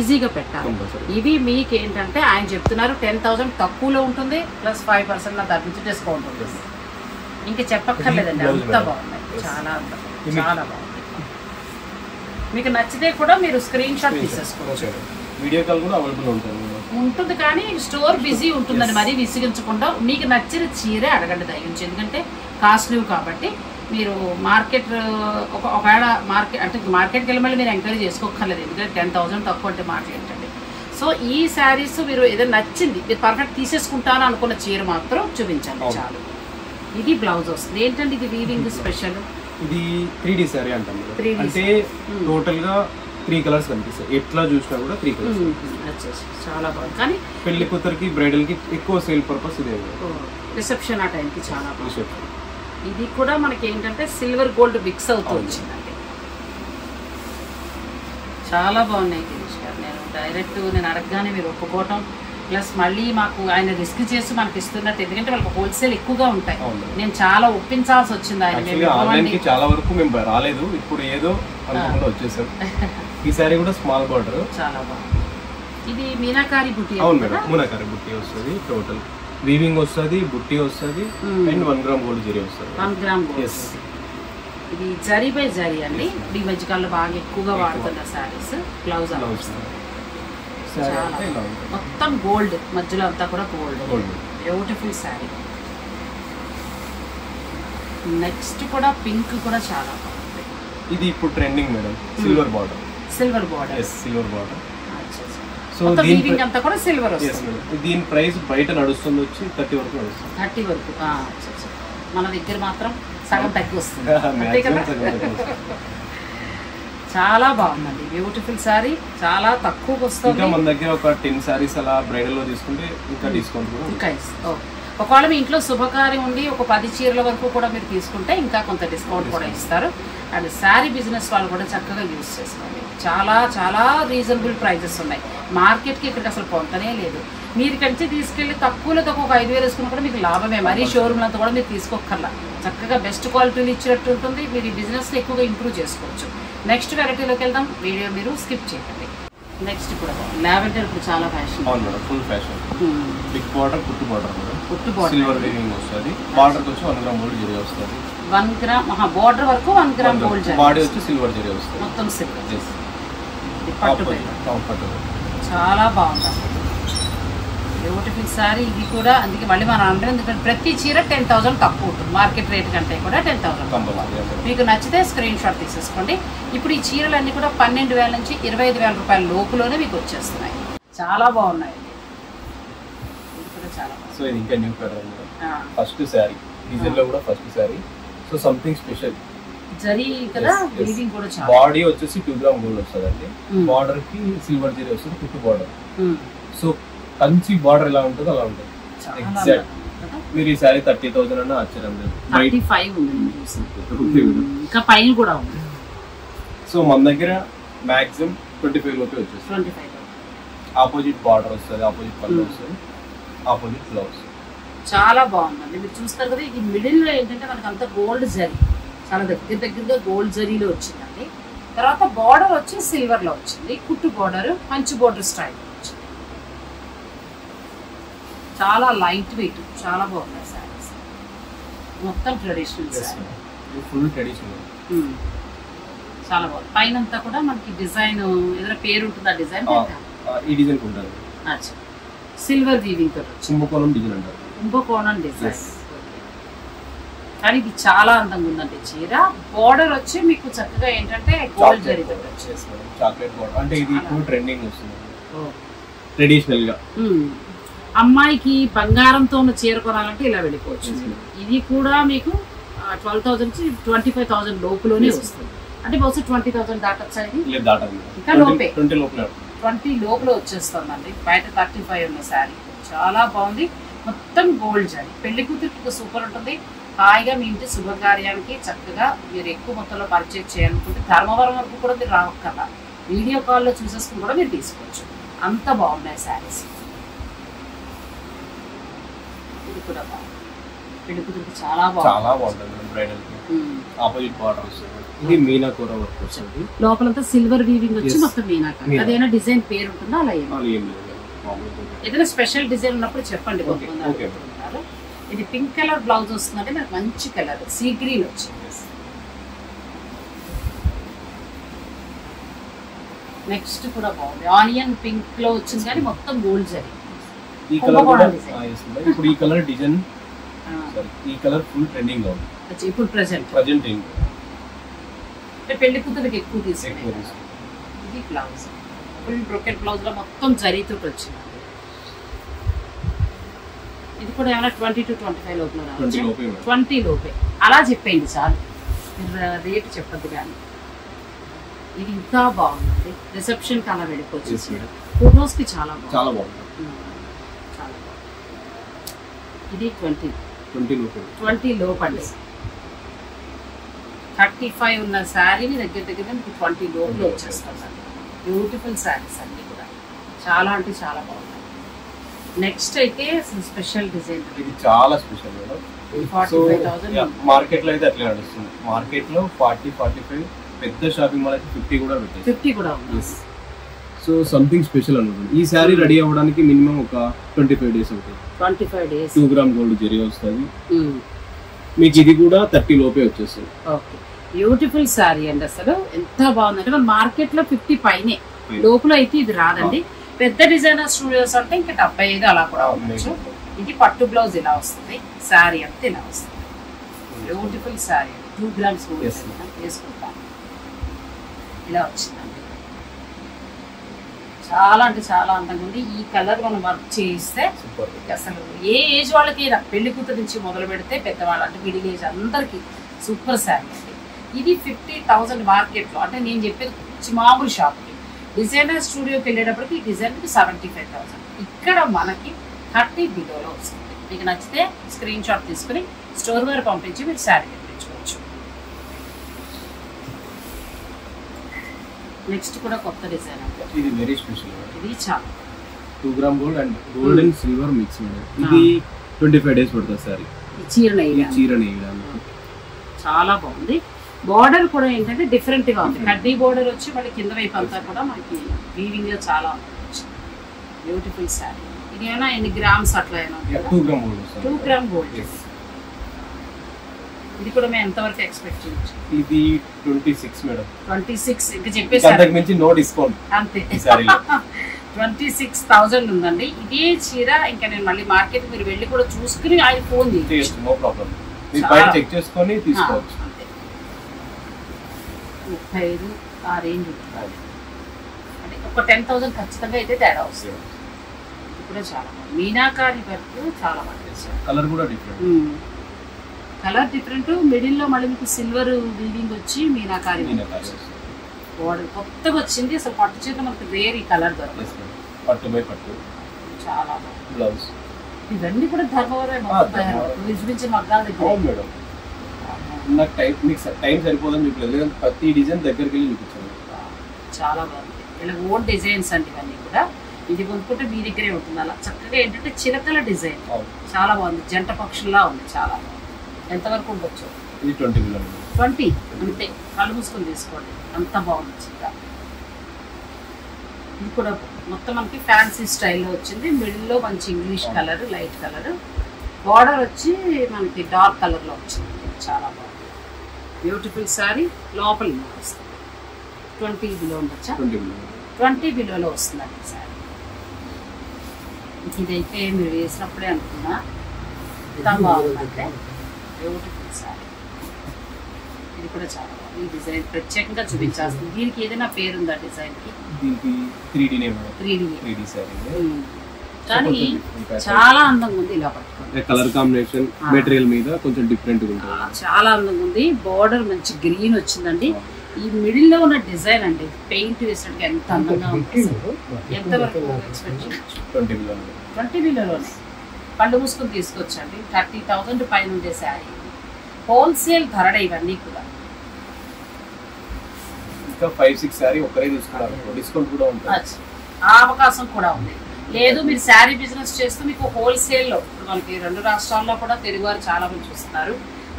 ఈజీగా పెట్టాలి. ఇవి మీకు ఏంటంటే ఆయన చెప్తున్నారు 10,000 తక్కువలో ఉంటుంది, ప్లస్ 5% నా తగ్గించి డిస్కౌంట్ ఉంటుంది. ఇంకా చెప్పక్కర్లేదండి, అంత బాగున్నాయి, చాలా అందంగా, చాలా బాగుంది. మీకు నచ్చితే కూడా మీరు స్క్రీన్ షాట్ తీసేసుకోవచ్చు, వీడియో కాల్ కూడా అవైలబుల్ ఉంటుంది. కానీ స్టోర్ బిజీ ఉంటుందని మరీ విసిగించకుండా మీకు నచ్చిన చీరే అడగండి దయించి, ఎందుకంటే కాస్ట్లీవ్ కాబట్టి. మీరు మార్కెట్ ఒకవేళ మార్కెట్కి వెళ్ళి మళ్ళీ మీరు ఎంక్వైరీ చేసుకోక్కర్లేదు, ఎందుకంటే 10,000 తక్కువ అంటే మాట్లాడండి. సో ఈ శారీస్ మీరు ఏదైనా నచ్చింది, మీరు పర్ఫెక్ట్ తీసేసుకుంటాను అనుకున్న చీర మాత్రం చూపించండి చాలు. ఇది బ్లౌజ్ వస్తుంది. ఏంటంటే ఇది వీవింగ్ స్పెషల్, ఇది 3D శారీ అంటాం. అంటే టోటల్ గా 3 కలర్స్ కనిపిస్తాయి, ఎట్లా చూసినా కూడా 3 కలర్స్. చాలా బాగుంది. కానీ పెళ్లి కూతురికి బ్రైడల్ కి ఎక్కువ సేల్ పర్పస్ ఇదే, రిసెప్షన్ ఆ టైంకి చాలా బాగుంది. ఇది కూడా మనకి ఏంటంటే సిల్వర్ గోల్డ్ మిక్స్ అవుతూ వచ్చిందండి, చాలా బాగున్నాయి గిరీష్ గారు. నేను అడగగానే మీరు ఒప్పుకోవటం, ప్లస్ మళ్ళీ మాకు ఆయన రిస్క్ చేసి మనకి ఇస్తున్నట్టు, ఎందుకంటే వాళ్ళకి హోల్సేల్ ఎక్కువగా ఉంటాయి. నేను చాలా ఒప్పించాల్సి వచ్చింది ఆయన. చాలా వరకు మేము రాలేదు, ఇప్పుడు ఏదో అనుకుంటూ వచ్చేసాం. ఈ సారీ కూడా స్మాల్ బార్డర్, చాలా బాగుంది. ఇది మీనాకారి బుట్టి. అవును మేడం, మీనాకారి బుట్టి వస్తుంది, టోటల్ వీవింగ్ వస్తుంది, బుట్టి వస్తుంది, అండ్ 1 gram గోల్డ్ జరీ వస్తుంది. 1 gram గోల్డ్. ఇది జరీ బై జరీ అండి, ఈ మధ్యకాలంలో బాగా ఎక్కువగా వాడుతున్న శారీస్. బ్లౌజ్ మొత్తం గోల్డ్, మధ్యలో అంతా కూడా గోల్డ్, బ్యూటిఫుల్ శారీ. నెక్స్ట్ కూడా పింక్ కూడా చాలా బాగుంది. ఇది ఇప్పుడు trending madam, silver border. Silver border, silver border. So weaving అంతా కూడా సిల్వర్ వస్తుంది. దీని ప్రైస్ బయట నడుస్తుంది వచ్చి 30 వరకు నడుస్తుంది. 30 వరకు. మన దగ్గర మాత్రం సగం తగ్గి వస్తుంది, అంతే కదా. చాలా బాగుందండి, బ్యూటిఫుల్ శారీ, చాలా తక్కువకి వస్తుంది. ఇంకా మన దగ్గర ఒక 10 sarees అలా బ్రైడల్ లో తీసుకుంటే ఇంకా డిస్కౌంట్ కూడా ఇంకా ఒకవేళ మీ ఇంట్లో శుభకార్యం ఉండి ఒక 10 చీరల వరకు కూడా మీరు తీసుకుంటే ఇంకా కొంత డిస్కౌంట్ కూడా ఇస్తారు. అండ్ శారీ బిజినెస్ వాళ్ళు కూడా చక్కగా యూజ్ చేసుకోండి. చాలా చాలా రీజనబుల్ ప్రైజెస్ ఉన్నాయి, మార్కెట్కి ఇక్కడికి అసలు పొంతనే లేదు. మీరు కంచి తీసుకెళ్ళి తక్కువలో తక్కువ ఒక 5,000 వేసుకున్నా కూడా మీకు లాభమే. మరీ షోరూమ్ అంతా కూడా మీరు తీసుకోకర్లా. చక్కగా బెస్ట్ క్వాలిటీలు ఇచ్చినట్టు ఉంటుంది. మీరు ఈ బిజినెస్ని ఎక్కువగా ఇంప్రూవ్ చేసుకోవచ్చు. నెక్స్ట్ వెరైటీలోకి వెళ్దాం. వీడియో మీరు స్కిప్ చేయండి. నెక్స్ట్ కూడా లావెండర్ ఇప్పుడు చాలా ఫ్యాషన్. అవును madam, full fashion. Big border, కుట్టు బార్డర్ మేడం. కుట్టు బార్డర్, సిల్వర్ వీవింగ్ వస్తుంది. బార్డర్ వచ్చి 1 గ్రామ్ గోల్డ్ జరీ వస్తుంది. 1 గ్రామ్ బార్డర్ వరకు 1 గ్రామ్ గోల్డ్ జరీ. బాడీ వచ్చి సిల్వర్ జరీ వస్తుంది. మొత్తం సిల్వర్. పట్టు చాలా బాగుంది. బ్యూటిఫుల్ సారీ ఇది కూడా. అందుకే మళ్ళీ మనం అంటే ఎందుకంటే ప్రతి చీర 10,000 తక్కువ ఉంటుంది మార్కెట్ రేట్ కంటే కూడా 10,000. మీకు నచ్చితే స్క్రీన్ షాట్ తీసేసుకోండి. ఇప్పుడు ఈ చీరలన్నీ కూడా 12,000 నుంచి 25,000 రూపాయల లోపులోనే మీకు వచ్చేస్తున్నాయి. చాలా బాగున్నాయి. ఇది కూడా చాలా బాగుంది. సో ఇది ఇంకా new pattern. First sari design లో కూడా first sari. So something special zari కదా. వీవింగ్ కూడా చాలా. బాడీ వచ్చేసి 2 గ్రామ్ గోల్డ్ వస్తుందండి. బార్డర్ కి సిల్వర్ జరీ వస్తుంది. కుట్టు బార్డర్. సో కంచి బార్డర్ ఎలా ఉంటుందో అలా ఉంటుంది. ఎగ్జాక్ట్. మీరు ఈ సారీ 30,000 అన్న ఆశ్చర్యం లేదు. 35 ఉంది. ఇంకా పైన కూడా ఉంది. సో మన దగ్గర మాక్సిమం 25 లోపే వచ్చేస్తుంది. 25. ఆపోజిట్ బార్డర్ వస్తుంది, ఆపోజిట్ పళ్ళు వస్తుంది, ఆపోజిట్ బ్లౌజ్. చాలా బాగుందండి. మీరు చూస్తారు కదా ఈ మిడిల్ లో ఏంటంటే మనకి అంత గోల్డ్ జరీ, చాలా దగ్గరగా గోల్డ్ జరీలో వచ్చిందండి. తర్వాత బార్డర్ వచ్చి సిల్వర్ లో వచ్చింది. కుట్టు బార్డర్, మంచి బార్డర్ స్టైల్ వచ్చింది. చాలా లైట్ వెయిట్, చాలా బాగున్నాయి సారీస్. మొత్తం ట్రెడిషనల్ సారీ, ఫుల్ ట్రెడిషనల్. చాలా బాగుంది. పైన అంతా కూడా మనకి డిజైన్ ఏదైనా పేరు ఉంటుంది. ఆ డిజైన్ ఈ డిజైన్ ఉంటుంది. అచ్చా, సిల్వర్ వీవింగ్ తో కుంభకోణం డిజైన్ అంటారు. కుంభకోణం డిజైన్. కానీ ఇది చాలా అందంగా ఉందండి చీర. బార్డర్ వచ్చి మీకు చక్కగా ఏంటంటే గోల్డ్ జరీ చాక్లెట్ బార్డర్. అంటే ఇది ఇప్పుడు ట్రెండింగ్ వస్తుంది ట్రెడిషనల్ గా. అమ్మాయికి బంగారంతో ఉన్న చీర కొనాలంటే ఇలా వెళ్ళిపోవచ్చు. ఇది కూడా మీకు 12,000 నుంచి 25,000 లోపులోనే వస్తుంది. అంటే బహుశా 20,000 దాటొచ్చా? ఇంకా లోపే 20 లోపల వచ్చేస్తుందండి. బయట 35 ఉన్న శారీ చాలా బాగుంది. మొత్తం గోల్డ్ జరీ. పెళ్లి కూతురికి సూపర్ ఉంటుంది. హాయిగా మీ ఇంటి శుభకార్యానికి చక్కగా మీరు ఎక్కువ మొత్తంలో పర్చేజ్ చేయాలనుకుంటే ధర్మవరం వరకు కూడా మీరు రావక్కర్లా. వీడియో కాల్లో చూసేసుకుని కూడా మీరు తీసుకోవచ్చు. అంత బాగున్నాయి శారీస్. ఇది కూడా బాగుంది. పెళ్లి కూతురికి చాలా బాగుంటుంది. బ్రైడల్ ఆపోజిట్ బార్డర్ వస్తుంది. ఇది మీనా కూర వర్క్ వస్తుంది. లోపలంతా సిల్వర్ వీవింగ్ వచ్చి మొత్తం మీనా. అదేనా డిజైన్ పేరు ఉంటుందా? అలా ఏదైనా స్పెషల్ డిజైన్ ఉన్నప్పుడు చెప్పండి. ఇది పింక్ కలర్ బ్లౌజ్ వస్తుందంటే నాకు మంచి కలర్ సీ గ్రీన్ వచ్చింది. నెక్స్ట్ కూడా బాగుంది. ఆనియన్ పింక్ లో వచ్చింది కానీ మొత్తం గోల్డ్ జరీ. ఈ కలర్ ఇప్పుడు ఈ కలర్ డిజైన్ ఈ కలర్ ఫుల్ ట్రెండింగ్ లో ఉంది. ఇప్పుడు ప్రెజెంట్ పెళ్లి కూతురికి ఎక్కువ తీసుకుంటారు. ఇది బ్లౌజ్ ఫుల్ బ్రోకెట్ బ్లౌజ్ లో మొత్తం జరీతో వచ్చింది. ఇది కూడా ఏమైనా 20 to 25 లోపల రావచ్చు. 20 లోపే అలా చెప్పండి చాలు, రేటు చెప్పద్దు. కానీ ఇది ఇంకా బాగుంది. రిసెప్షన్ కి అలా వెళ్ళిపోవచ్చు. ఫోటోస్ కి చాలా బాగుంది. చాలా బాగుంది. ఇది 20 లోపండి. 35 ఉన్న శారీని దగ్గర మీకు 20 లోపల వచ్చేస్తుంది. బ్యూటిఫుల్ శారీస్ అన్ని కూడా చాలా అంటే చాలా బాగున్నాయి. నెక్స్ట్ అయితే స్పెషల్ డిజైన్. ఇది చాలా స్పెషల్ మేడం. 45,000 మార్కెట్ లో అయితే అట్లా నడుస్తుంది. మార్కెట్ లో 40-45, పెద్ద షాపింగ్ మాల్ అయితే 50 కూడా పెట్టారు. 50 కూడా ఉంది. సో సంథింగ్ స్పెషల్ అనుకుంటుంది. ఈ శారీ రెడీ అవ్వడానికి మినిమం ఒక 25 డేస్ అవుతుంది. 25 డేస్. 2 గ్రామ్ గోల్డ్ జరీ వస్తుంది. మీకు ఇది కూడా 30 లోపే వచ్చేస్తుంది. ఓకే, బ్యూటిఫుల్ శారీ అండి. అసలు ఎంత బాగుందంటే మన మార్కెట్ లో 50 పైనే, లోపల అయితే ఇది రాదండి. పెద్ద డిజైనర్ స్టూడియోస్ అంటే ఇంకా 75 అలా కూడా ఉండొచ్చు. ఇది పట్టు బ్లౌజ్ ఇలా వస్తుంది. శారీ అంతా ఇలా వస్తుంది. బ్యూటిఫుల్ శారీ. 2 గ్రామ్స్ వేసుకుంటాం. ఇలా వచ్చిందండి. చాలా అంటే చాలా అందంగా ఉంది. ఈ కలర్ మనం వర్క్ చేయిస్తే అసలు ఏ ఏజ్ వాళ్ళకి పెళ్లి కూతురు నుంచి మొదలు పెడితే పెద్దవాళ్ళు అంటే మిడిల్ ఏజ్ అందరికి సూపర్ శారీ అండి. ఇది 50,000 మార్కెట్ లో. అంటే నేను చెప్పేది మామూలు షాప్కి. డిజైనర్ స్టూడియోకి వెళ్ళేటప్పటికి ఈ డిజైన్కి 75,000. ఇక్కడ మనకి 30 బిలోలో వస్తుంది. మీకు నచ్చితే స్క్రీన్ షాట్ తీసుకుని స్టోర్ వారు పంపించి మీరు శారీ తెప్పించుకోవచ్చు. నెక్స్ట్ కూడా కొత్త డిజైన్. ఇది వెరీ స్పెషల్. ఇది చాలా 2 gram gold and gold and silver mix madam. ఇది 25 days పడుతుంది సారీ చీర నేయడానికి. చాలా బాగుంది. బార్డర్ కూడా ఏంటంటే డిఫరెంట్ గా ఉంది. కడ్డీ బార్డర్ వచ్చి మళ్ళీ కింద వైపు అంతా కూడా మనకి వీవింగ్ లో చాలా బ్యూటిఫుల్ శారీ. ఇది ఏమైనా ఎన్ని గ్రామ్స్ అట్లా అయినా 2 గ్రామ్ గోల్డ్. ఇది కూడా మేము ఎంతవరకు ఎక్స్పెక్ట్ చేయొచ్చు? ఇది 26 మేడం. 26 ఇంకా చెప్పేసి నో డిస్కౌంట్ అంతే. 26,000 ఉందండి. ఇదే చీర ఇంకా నేను మళ్ళీ మార్కెట్ మీరు వెళ్ళి కూడా చూసుకుని ఆయన ఫోన్ చేయొచ్చు. No problem. మీరు బయట చెక్ చేసుకొని తీసుకోవచ్చు. 35 ఆ రేంజ్ ఉంటుంది. అంటే ఒక 10,000 ఖచ్చితంగా అయితే తేడా వస్తుంది. ఇది కూడా చాలా బాగుంది. మీనాకారి వర్క్ చాలా బాగుంది. కలర్ కూడా డిఫరెంట్. Colour different. మిడిల్ లో మళ్ళీ మీకు సిల్వర్ వీవింగ్ వచ్చి మీనాకారి బార్డర్ కొత్తగా వచ్చింది. అసలు పట్టు చీర మనకి రేర్ ఈ కలర్ దొరకదు. పట్టు బై పట్టు చాలా బాగుంది. బ్లౌజ్ ఇవన్నీ కూడా ధర్మవరం విజృంభించే మగ్గాల దగ్గర. నాకు టైం సరిపోదని చూపలేదు, ప్రతి డిజైన్ దగ్గరికి వెళ్ళి చూపించాను. చాలా బాగుంది. ఇలా ఓన్ డిజైన్స్ అండి ఇవన్నీ కూడా. ఇది కొనుక్కుంటే మీ దగ్గరే ఉంటుంది. అలా చక్కగా ఏంటంటే చిలకల డిజైన్ చాలా బాగుంది. జంట పక్షుల్లా ఉంది. చాలా బాగుంది. ఎంతవరకు ఉండొచ్చు? ఇది 20 అంతే. కళ్ళు మూసుకొని తీసుకోండి. అంత బాగుంది చీర. ఇది కూడా మొత్తం మనకి ఫ్యాన్సీ స్టైల్లో వచ్చింది. మిడిల్లో మంచి English colour, light colour. Border వచ్చి మనకి డార్క్ కలర్లో వచ్చింది. చాలా బాగుంది. బ్యూటిఫుల్ శారీ. లోపల వస్తుంది 20 బిలో ఉండొచ్చా? 20 బిలోలో వస్తుందండి శారీ. ఇదైతే మీరు వేసినప్పుడే అనుకున్నా ఎంత బాగుందంటే బ్యూటిఫుల్ శారీ. ఇది కూడా చాలా బాగుంది. ఈ డిజైన్ ప్రత్యేకంగా చూపించాల్సింది. దీనికి ఏదైనా పేరుందా డిజైన్కి? 3D శారీ. కానీ చాలా అందంగా ఉంది. ఇలా పట్టుకోండి. కలర్ కాంబినేషన్ మెటీరియల్ మీద కొంచెం డిఫరెంట్ గా ఉంటుంది. చాలా అందంగా ఉంది. బార్డర్ మంచి గ్రీన్ వచ్చిందండి. ఈ మిడిల్ లో ఉన్న డిజైన్ అండి పెయింట్ వేసినట్టుగా ఎంత అందంగా ఉంది. ఎంతవరకు ఎక్స్పెక్ట్ చేయొచ్చు? 20 బిలోనే కళ్ళు మూసుకొని తీసుకొచ్చండి. 30,000 పైన ఉండే శారీ. హోల్సేల్ ధరడ ఇవన్నీ కూడా. ఇంకా 5-6 శారీ ఒక్కరే తీసుకున్నారు. డిస్కౌంట్ కూడా ఉంటుంది. ఆ అవకాశం కూడా ఉంది. లేదు మీరు శారీ బిజినెస్ చేస్తూ మీకు హోల్సేల్లో మనకి 2 రాష్ట్రాల్లో కూడా తెలుగు వారు చాలా మంది చూస్తున్నారు.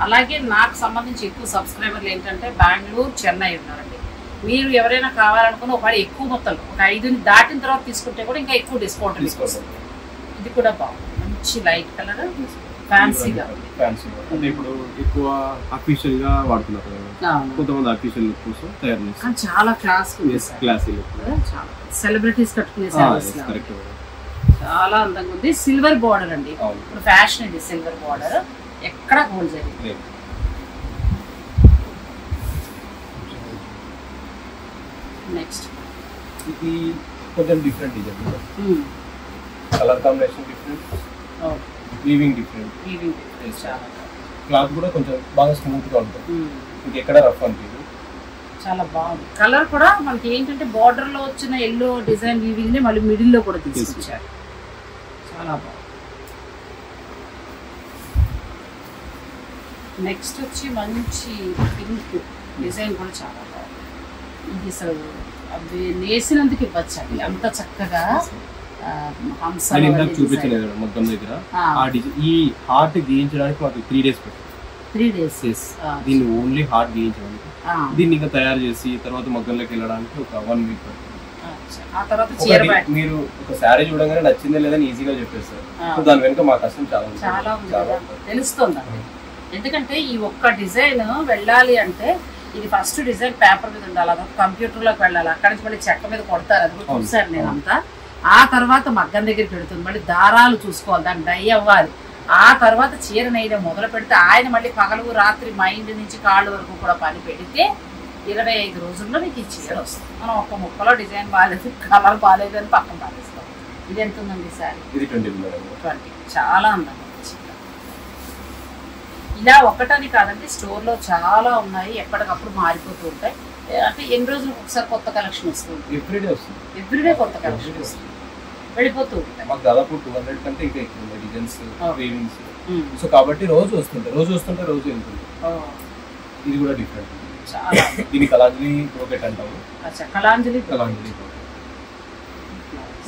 అలాగే నాకు సంబంధించి ఎక్కువ సబ్స్క్రైబర్లు ఏంటంటే బెంగళూరు, చెన్నై ఉన్నారండి. మీరు ఎవరైనా కావాలనుకున్న ఒకవేళ ఎక్కువ మొత్తంలో ఒక 5ని దాటిన తర్వాత తీసుకుంటే కూడా ఇంకా ఎక్కువ డిస్కౌంట్ వస్తుంది. ఇది కూడా బాగుంది. మంచి లైట్ కలర్ ఫ్యాన్సీగా అంటే ఇప్పుడు ఎక్కువ అఫీషియల్ గా వాడుతున్నారు. కొంతమంది అఫీషియల్ లుక్ కోసం తయారు చేస్తారు. చాలా క్లాసీ లుక్. చాలా సెలబ్రిటీస్ కట్టుకునే శారీస్ చాలా అందంగా ఉంది. సిల్వర్ బార్డర్ అండి. ఇప్పుడు ఫ్యాషన్ ఇది సిల్వర్ బార్డర్. ఎక్కడ గోల్డ్ జరిగింది. నెక్స్ట్ ఇది కొంచెం different design. Colour combination different. Weaving different. Cloth కూడా కొంచెం బాగా స్మూత్ గా ఉంటుంది. ఇంకెక్కడ రఫ్ అనిపించదు. చాలా బాగుంది. కలర్ కూడా మనకి ఏంటంటే బార్డర్ లో వచ్చిన ఎల్లో డిజైన్ వీవింగ్ ని మళ్ళీ మిడిల్ లో కూడా తీసుకొచ్చారు. చాలా బాగుంది. నెక్స్ట్ వచ్చి మంచి పింక్ డిజైన్ కూడా చాలా బాగుంది. ఇది అసలు అవి నేసినందుకు ఇవ్వచ్చండి. అంత చక్కగా చూపించలేదు మొత్తం దగ్గర. ఈ హార్ట్ గీయించడానికి మాకు 3 days పట్టింది. 3 days దీన్ని ఓన్లీ హార్ట్ గీయించడానికి. దీన్ని ఇంకా తయారు చేసి తర్వాత మగ్గంలోకి వెళ్ళడానికి ఒక 1 week పడుతుంది. మీరు ఒక శారీ చూడగానే నచ్చిందే లేదని ఈజీగా చెప్పేస్తారు. దాని వెనుక మా కష్టం చాలా తెలుస్తుంది. ఎందుకంటే ఈ ఒక్క డిజైన్ వెళ్ళాలి అంటే ఇది ఫస్ట్ డిజైన్ పేపర్ మీద ఉండాలి. అదొక కంప్యూటర్ లోకి వెళ్ళాలి. అక్కడి నుంచి మళ్ళీ చెక్క మీద కొడతారు. అది కూడా చూసారు నేను అంతా. ఆ తర్వాత మగ్గం దగ్గరికి పెడుతుంది. మళ్ళీ దారాలు చూసుకోవాలి. దాన్ని డై అవ్వాలి. ఆ తర్వాత చీర నెయ్యడం మొదలు పెడితే ఆయన మళ్ళీ పగలు రాత్రి మైండ్ నుంచి కాళ్ళు వరకు కూడా పని పెడితే 25 రోజుల్లో మీకు ఈ చీర వస్తుంది. మనం ఒక ముక్కలో డిజైన్ బాగాలేదు, కలర్ బాగాలేదు అని పక్కన పాటిస్తాం. ఇది ఎంత ఉందండి సారీ? 20. చాలా అందంగా చీర. ఇలా ఒకటని కాదండి, స్టోర్ లో చాలా ఉన్నాయి. ఎప్పటికప్పుడు మారిపోతూ ఉంటాయి. అంటే ఎన్ని రోజులకు ఒకసారి కొత్త కలెక్షన్ వస్తుంది. ఎవ్రీడే కొత్త కలెక్షన్ వస్తుంది. వెళ్ళిపోతూ ఉంటాయి. మాకు దాదాపు 200 కంటే ఇంకా ఎక్కువ డిజైన్స్, వీవింగ్స్. సో కాబట్టి రోజు వస్తుంటే రోజు వెళ్తుంది. ఇది కూడా డిఫరెంట్. చాలా దీని కలాంజలి బ్రోకెట్ అంటాము. కలాంజలి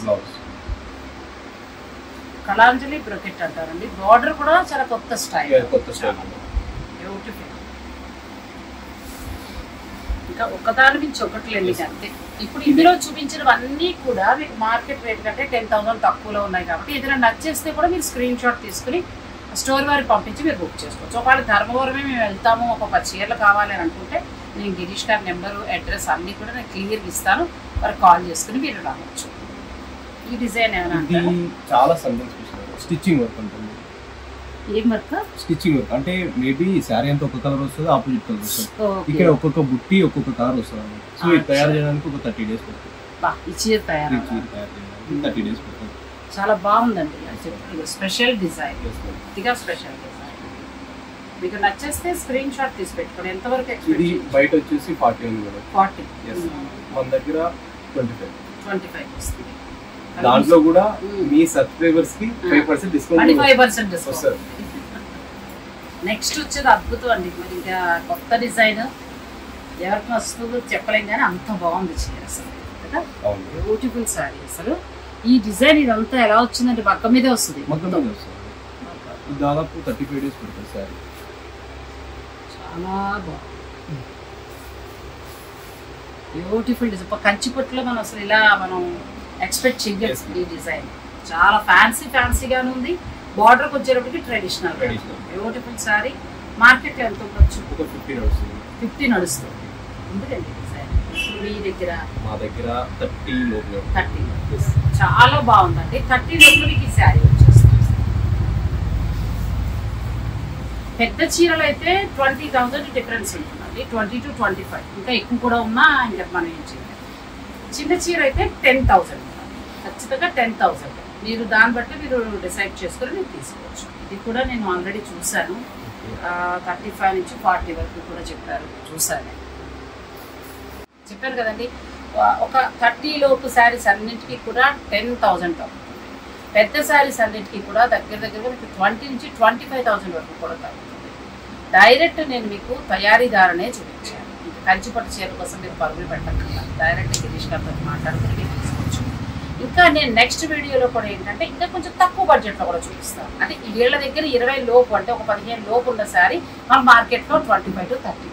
బ్లౌజ్ కళాంజలి బ్రొకెట్ అంటారండి. బార్డర్ కూడా చాలా కొత్త స్టైల్. బ్యూటిఫుల్. ఇంకా ఒకదాని నుంచి ఒకటి లేండి అంతే. ఇప్పుడు ఇందులో చూపించినవన్నీ కూడా మీకు మార్కెట్ రేట్ కంటే 10,000 తక్కువలో ఉన్నాయి కాబట్టి ఏదైనా నచ్చేస్తే కూడా మీరు స్క్రీన్ షాట్ తీసుకుని స్టోర్ వారికి పంపించి మీరు బుక్ చేసుకోవచ్చు. ఒకవేళ ధర్మవరమే మేము వెళ్తాము, ఒక 10 చీరలు కావాలి అని అనుకుంటే నేను గిరీష్ గారి నెంబరు, అడ్రస్ అన్నీ కూడా నేను క్లియర్గా ఇస్తాను. వారికి కాల్ చేసుకుని మీరు రావచ్చు. ఈ డిజైన్ ఏమైనా చాలా స్టిచ్చింగ్ వర్క్ ఉంటుంది. ఏం వర్క్? స్టిచ్చింగ్ వర్క్ అంటే మేబీ శారీ అంతా ఒక కలర్ వస్తుంది, ఆపోజిట్ కలర్ వస్తుంది. ఇక్కడ ఒక్కొక్క బుట్టి ఒక్కొక్క కలర్ వస్తుంది. సో ఇది తయారు చేయడానికి ఒక 30 days పడుతుంది. ఈ చీర తయారు 30 days పడుతుంది. చాలా బాగుందండి. Special design, special design. మీకు నచ్చేస్తే స్క్రీన్ షాట్ తీసి పెట్టుకోండి. ఎంతవరకు ఇది బయట వచ్చేసి 40 ఉంది మేడం. 40. మన దగ్గర 25 వస్తుంది. దాంట్లో కూడా మీ సబ్స్క్రైబర్స్ కి 5% డిస్కౌంట్. 25% డిస్కౌంట్. నెక్స్ట్ వచ్చేది అద్భుతం అండి. మరి ఇంకా కొత్త డిజైన్ ఎవరికి వస్తుందో చెప్పలేం కానీ అంత బాగుంది చీర అసలు కదా. బ్యూటిఫుల్ సారీ అసలు. ఈ డిజైన్ ఇదంతా ఎలా వచ్చిందంటే పక్క మీదే వస్తుంది. దాదాపు 35 days పడుతుంది సారీ. చాలా బాగుంది. Beautiful design. కంచిపట్టులో మనం అసలు ఇలా మనం ఎక్స్పెక్ట్ చేయలేదు. ఈ డిజైన్ చాలా ఫ్యాన్సీగానే ఉంది. బార్డర్కి వచ్చేటప్పటికి ట్రెడిషనల్. Beautiful sorry. మార్కెట్ ఎంత ఉండొచ్చు? 50 నడుస్తుంది. ఎందుకండి డిజైన్ మీ దగ్గర? మా దగ్గర 30 చాలా బాగుందండి. 30 లోపల మీకు ఈ శారీ వచ్చేస్తుంది. పెద్ద చీరలు అయితే 20,000 డిఫరెన్స్ ఉంటుందండి. 20 to 25 ఇంకా ఎక్కువ కూడా ఉన్నా ఇంకా మనం ఏం చేయాలి. చిన్న చీర అయితే 10,000 ఖచ్చితంగా 10,000. మీరు దాన్ని బట్టి మీరు డిసైడ్ చేసుకుని మీరు తీసుకోవచ్చు. ఇది కూడా నేను ఆల్రెడీ చూశాను. 35 నుంచి 40 వరకు కూడా చూశాను. చెప్పాను కదండి. ఒక 30 లోపు శారీస్ అన్నింటికి కూడా 10,000 తగ్గుతుంది. పెద్ద శారీస్ అన్నింటికి కూడా దగ్గర 20 నుంచి 25,000 వరకు కూడా తగ్గుతుంది. డైరెక్ట్ నేను మీకు తయారీదారునే చూపించాను. కంచిపట్టు చీర కోసం మీరు పరుగులు పెట్టకుండా డైరెక్ట్ గిరీష్ గారితో మాట్లాడుకుని మీరు తీసుకోవచ్చు. ఇంకా నేను నెక్స్ట్ వీడియోలో కూడా ఏంటంటే ఇంకా కొంచెం తక్కువ బడ్జెట్లో కూడా చూపిస్తాను. అంటే వీళ్ళ దగ్గర 20 లోపు అంటే ఒక 15 లోపు ఉన్న శారీ మన మార్కెట్లో 25 to 30.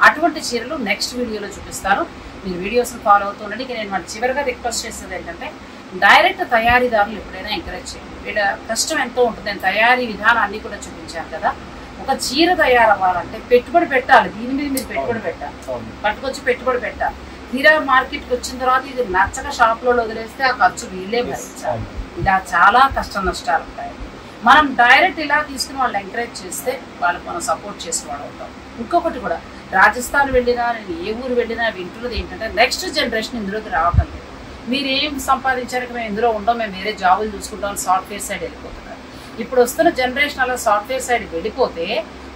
అటువంటి చీరలు నెక్స్ట్ వీడియోలో చూపిస్తాను. మీరు వీడియోస్ని ఫాలో అవుతుండండి. నేను మన చివరిగా రిక్వెస్ట్ చేసేది ఏంటంటే డైరెక్ట్ తయారీదారులు ఎప్పుడైనా ఎంకరేజ్ చేయండి. వీళ్ళ కష్టం ఎంతో ఉంటుంది. నేను తయారీ విధానాన్ని కూడా చూపించాను కదా. ఒక చీర తయారవ్వాలంటే పెట్టుబడి పెట్టాలి. దీని మీద మీరు పెట్టుబడి పెట్టాలి. పట్టుకొచ్చి పెట్టుబడి పెట్టాలి. తీరా మార్కెట్కి వచ్చిన తర్వాత ఇది నచ్చక షాప్లో వదిలేస్తే ఆ ఖర్చు వీళ్ళే భరించాలి. ఇలా చాలా కష్ట నష్టాలు ఉంటాయి. మనం డైరెక్ట్ ఇలా తీసుకుని వాళ్ళు ఎంకరేజ్ చేస్తే వాళ్ళకి మనం సపోర్ట్ చేసేవాడు అవుతాం. ఇంకొకటి కూడా రాజస్థాన్ వెళ్ళినా నేను ఏ ఊరు వెళ్ళినా వింటున్నది ఏంటంటే నెక్స్ట్ జనరేషన్ ఇందులోకి రావటం లేదు. మీరు ఏం సంపాదించాక మేము ఇందులో ఉండం, మేము వేరే జాబులు చూసుకుంటాం, సాఫ్ట్వేర్ సైడ్ వెళ్ళిపోతున్నారు. ఇప్పుడు వస్తున్న జనరేషన్ అలా సాఫ్ట్వేర్ సైడ్ వెళ్ళిపోతే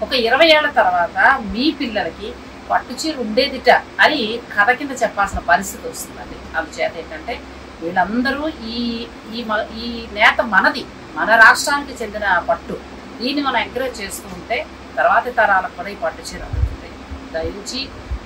ఒక 20 ఏళ్ల తర్వాత మీ పిల్లలకి పట్టు చీర ఉండేదిట అని కథ కింద చెప్పాల్సిన పరిస్థితి వస్తుందండి. అందుచేత ఏంటంటే వీళ్ళందరూ ఈ నేత మనది, మన రాష్ట్రానికి చెందిన పట్టు. దీన్ని మనం ఎంకరేజ్ చేస్తూ ఉంటే తర్వాతి తరాలకు కూడా ఈ పట్టు చీర అందుతుంది. దయచి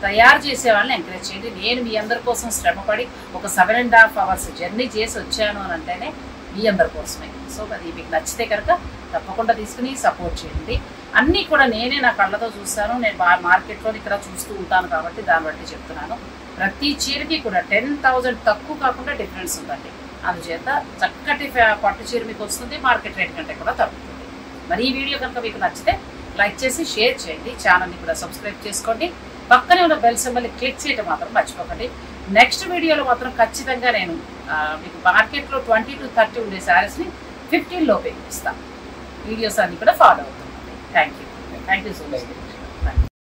తయారు చేసే వాళ్ళని ఎంకరేజ్ చేయండి. నేను మీ అందరి కోసం శ్రమపడి ఒక 7.5 hours జర్నీ చేసి వచ్చాను అని అంటేనే మీ అందరి కోసమే. సో అది మీకు నచ్చితే కనుక తప్పకుండా తీసుకుని సపోర్ట్ చేయండి. అన్నీ కూడా నేనే నా కళ్ళతో చూస్తాను. నేను మార్కెట్లో ఇక్కడ చూస్తూ ఉంటాను కాబట్టి దాన్ని బట్టి చెప్తున్నాను. ప్రతి చీరకి కూడా 10,000 తక్కువ కాకుండా డిఫరెన్స్ ఉందండి. అందుచేత చక్కటి పట్టు చీర మీకు వస్తుంది. మార్కెట్ రేట్ కంటే కూడా తగ్గుతుంది. మరి ఈ వీడియో కనుక మీకు నచ్చితే లైక్ చేసి షేర్ చేయండి. ఛానల్ని కూడా సబ్స్క్రైబ్ చేసుకోండి. పక్కనే ఉన్న బెల్ సింబల్ని క్లిక్ చేయడం మాత్రం మర్చిపోకండి. నెక్స్ట్ వీడియోలో మాత్రం ఖచ్చితంగా నేను మీకు మార్కెట్లో 20 to 30 ఉండే శారీస్ని 15 లోపే ఇస్తాను. వీడియోస్ అన్ని కూడా ఫాలో అవుతుంది. Thank you so much.